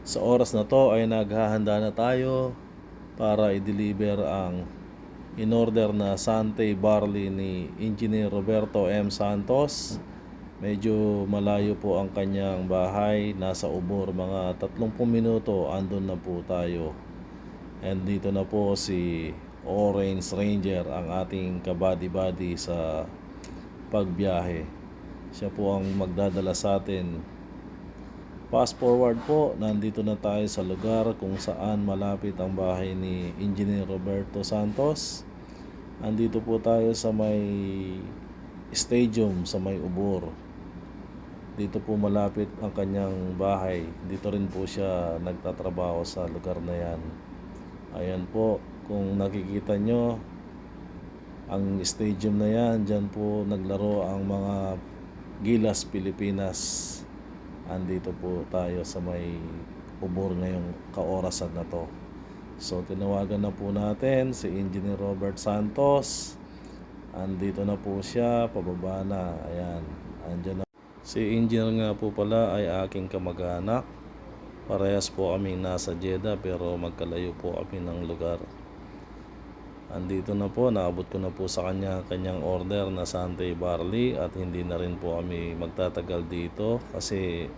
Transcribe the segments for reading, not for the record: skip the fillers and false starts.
Sa oras na to ay naghahanda na tayo para i-deliver ang in-order na Santay Barley ni Engineer Roberto M. Santos. Medyo malayo po ang kanyang bahay, nasa Ubor, mga 30 minuto andun na po tayo. And dito na po si Orange Ranger, ang ating kabady-bady sa pagbiyahe. Siya po ang magdadala sa atin. Fast forward po, nandito na tayo sa lugar kung saan malapit ang bahay ni Engineer Roberto Santos. Andito po tayo sa may stadium, sa may Ubor. Dito po malapit ang kanyang bahay. Dito rin po siya nagtatrabaho sa lugar na yan. Ayan po, kung nakikita nyo, ang stadium na yan, dyan po naglaro ang mga Gilas Pilipinas. Andito po tayo sa may Ubor ngayong kaorasan na to. So tinawagan na po natin si Engineer Robert Santos. Andito na po siya, pababa na. Ayan, andyan na. Si Engineer nga po pala ay aking kamag-anak. Parehas po kami nasa Jeddah pero magkalayo po kami ng lugar. Andito na po, naabot ko na po sa kanyang order na Santay Barley at hindi na rin po kami magtatagal dito kasi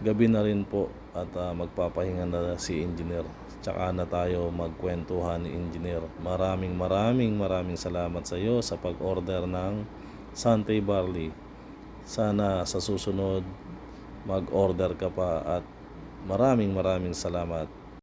gabi na rin po at magpapahinga na si Engineer. Tsaka na tayo magkwentuhan ni Engineer. Maraming salamat sa iyo sa pag-order ng Santay Barley. Sana sa susunod mag-order ka pa at maraming salamat.